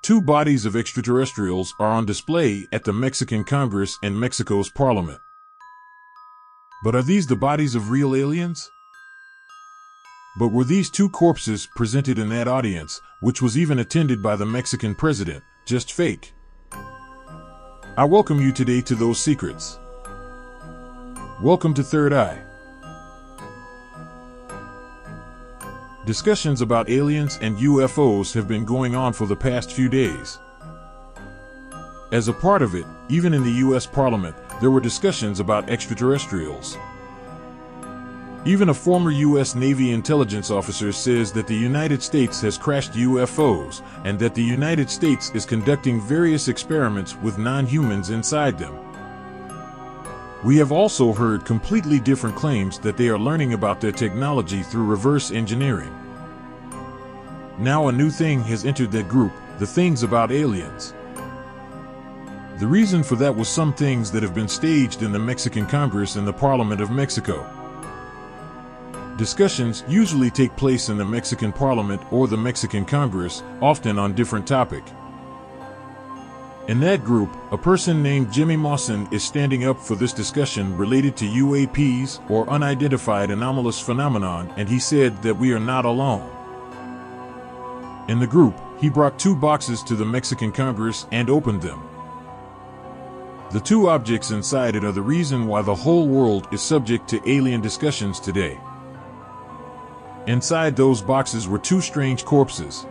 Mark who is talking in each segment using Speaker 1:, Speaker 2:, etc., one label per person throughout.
Speaker 1: Two bodies of extraterrestrials are on display at the Mexican Congress and Mexico's Parliament. But are these the bodies of real aliens? But were these two corpses presented in that audience, which was even attended by the Mexican president, just fake? I welcome you today to those secrets. Welcome to Third Eye. Discussions about aliens and UFOs have been going on for the past few days. As a part of it, even in the US Parliament, there were discussions about extraterrestrials. Even a former US Navy intelligence officer says that the United States has crashed UFOs and that the United States is conducting various experiments with non-humans inside them. We have also heard completely different claims that they are learning about their technology through reverse engineering. Now a new thing has entered that group, the things about aliens. The reason for that was some things that have been staged in the Mexican Congress and the Parliament of Mexico. Discussions usually take place in the Mexican Parliament or the Mexican Congress, often on different topics. In that group, a person named Jimmy Mawson is standing up for this discussion related to UAPs or unidentified anomalous phenomenon, and he said that we are not alone. In the group, he brought two boxes to the Mexican Congress and opened them. The two objects inside it are the reason why the whole world is subject to alien discussions today. Inside those boxes were two strange corpses.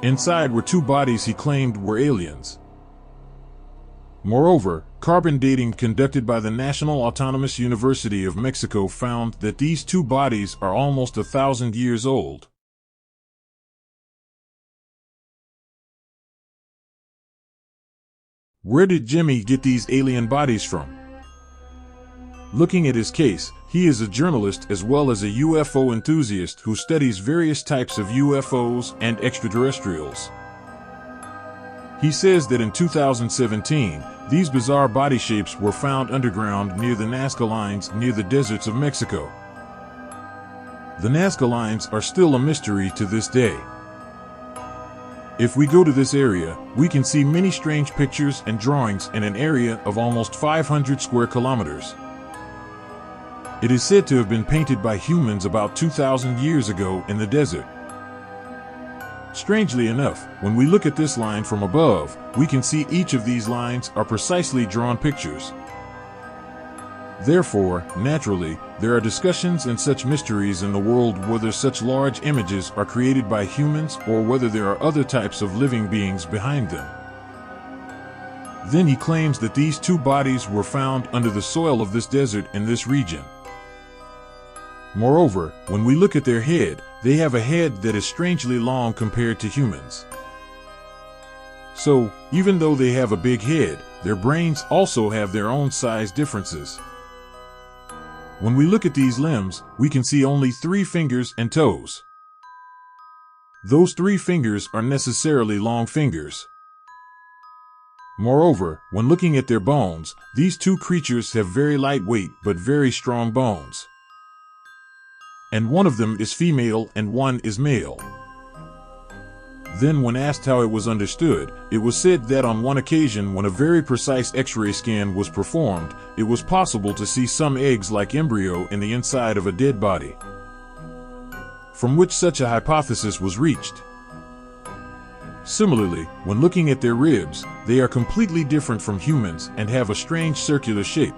Speaker 1: Inside were two bodies he claimed were aliens. Moreover, carbon dating conducted by the National Autonomous University of Mexico found that these two bodies are almost 1,000 years old. Where did Jimmy get these alien bodies from? Looking at his case, he is a journalist as well as a UFO enthusiast who studies various types of UFOs and extraterrestrials. He says that in 2017, these bizarre body shapes were found underground near the Nazca lines near the deserts of Mexico. The Nazca lines are still a mystery to this day. If we go to this area, we can see many strange pictures and drawings in an area of almost 500 square kilometers. It is said to have been painted by humans about 2,000 years ago in the desert. Strangely enough, when we look at this line from above, we can see each of these lines are precisely drawn pictures. Therefore, naturally, there are discussions and such mysteries in the world whether such large images are created by humans or whether there are other types of living beings behind them. Then he claims that these two bodies were found under the soil of this desert in this region. Moreover, when we look at their head, they have a head that is strangely long compared to humans. So, even though they have a big head, their brains also have their own size differences. When we look at these limbs, we can see only 3 fingers and toes. Those 3 fingers are necessarily long fingers. Moreover, when looking at their bones, these two creatures have very lightweight but very strong bones. And one of them is female and one is male. Then when asked how it was understood, it was said that on one occasion when a very precise X-ray scan was performed, it was possible to see some eggs-like embryo in the inside of a dead body, from which such a hypothesis was reached. Similarly, when looking at their ribs, they are completely different from humans and have a strange circular shape.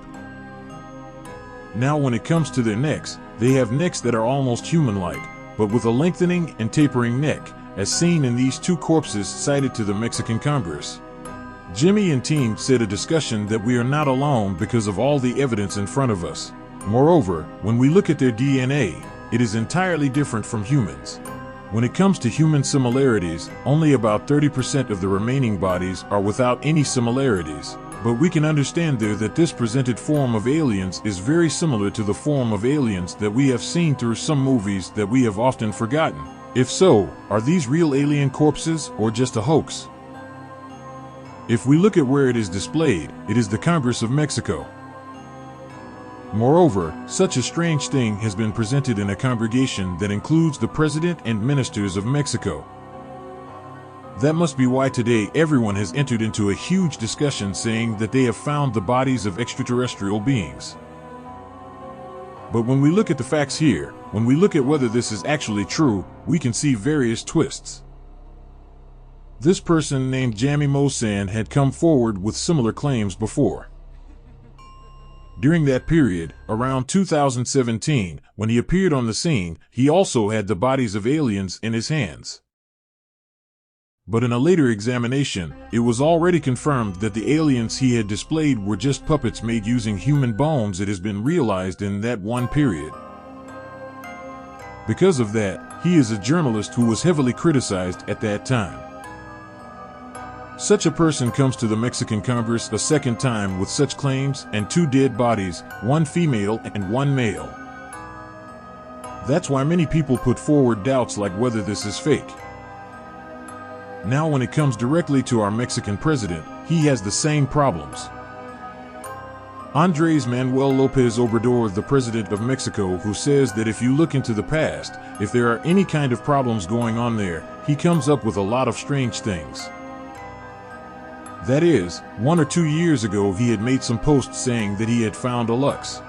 Speaker 1: Now when it comes to their necks, they have necks that are almost human-like, but with a lengthening and tapering neck, as seen in these two corpses cited to the Mexican Congress. Jimmy and team said a discussion that we are not alone because of all the evidence in front of us. Moreover, when we look at their DNA, it is entirely different from humans. When it comes to human similarities, only about 30% of the remaining bodies are without any similarities. But we can understand there that this presented form of aliens is very similar to the form of aliens that we have seen through some movies that we have often forgotten. If so, are these real alien corpses or just a hoax? If we look at where it is displayed, it is the Congress of Mexico. Moreover, such a strange thing has been presented in a congregation that includes the President and ministers of Mexico. That must be why today everyone has entered into a huge discussion saying that they have found the bodies of extraterrestrial beings. But when we look at the facts here, when we look at whether this is actually true, we can see various twists. This person named Jamie Mosan had come forward with similar claims before. During that period, around 2017, when he appeared on the scene, he also had the bodies of aliens in his hands. But in a later examination, it was already confirmed that the aliens he had displayed were just puppets made using human bones. It has been realized in that one period. Because of that, he is a journalist who was heavily criticized at that time. Such a person comes to the Mexican Congress a second time with such claims and 2 dead bodies, 1 female and 1 male. That's why many people put forward doubts like whether this is fake. Now when it comes directly to our Mexican president, he has the same problems. Andrés Manuel López Obrador, the president of Mexico, who says that if you look into the past, if there are any kind of problems going on there, he comes up with a lot of strange things. That is, 1 or 2 years ago he had made some posts saying that he had found a lux,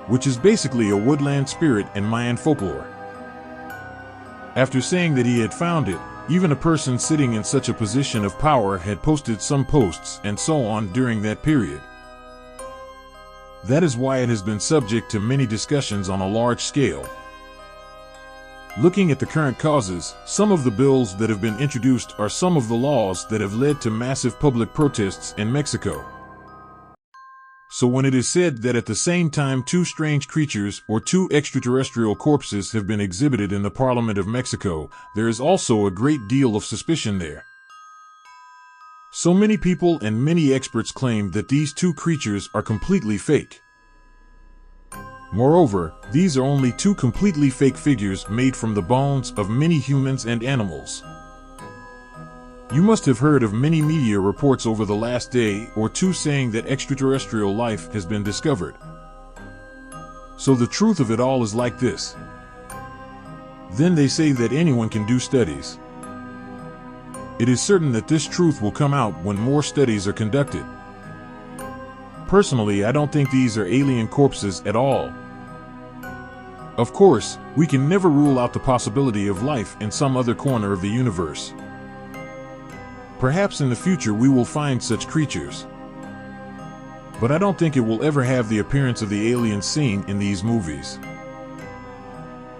Speaker 1: which is basically a woodland spirit in Mayan folklore. After saying that he had found it, even a person sitting in such a position of power had posted some posts and so on during that period. That is why it has been subject to many discussions on a large scale. Looking at the current causes, some of the bills that have been introduced are some of the laws that have led to massive public protests in Mexico. So when it is said that at the same time 2 strange creatures or 2 extraterrestrial corpses have been exhibited in the Parliament of Mexico, there is also a great deal of suspicion there. So many people and many experts claim that these 2 creatures are completely fake. Moreover, these are only 2 completely fake figures made from the bones of many humans and animals. You must have heard of many media reports over the last day or 2 saying that extraterrestrial life has been discovered. So the truth of it all is like this. Then they say that anyone can do studies. It is certain that this truth will come out when more studies are conducted. Personally, I don't think these are alien corpses at all. Of course, we can never rule out the possibility of life in some other corner of the universe. Perhaps in the future we will find such creatures. But I don't think it will ever have the appearance of the aliens seen in these movies.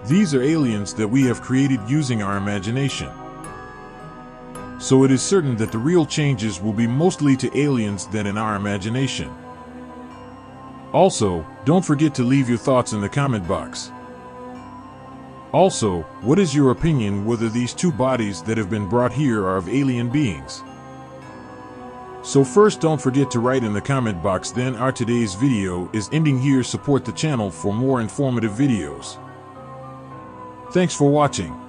Speaker 1: These are aliens that we have created using our imagination. So it is certain that the real changes will be mostly to aliens than in our imagination. Also, don't forget to leave your thoughts in the comment box. Also, what is your opinion whether these 2 bodies that have been brought here are of alien beings? So first, don't forget to write in the comment box. Then our today's video is ending here. Support the channel for more informative videos. Thanks for watching.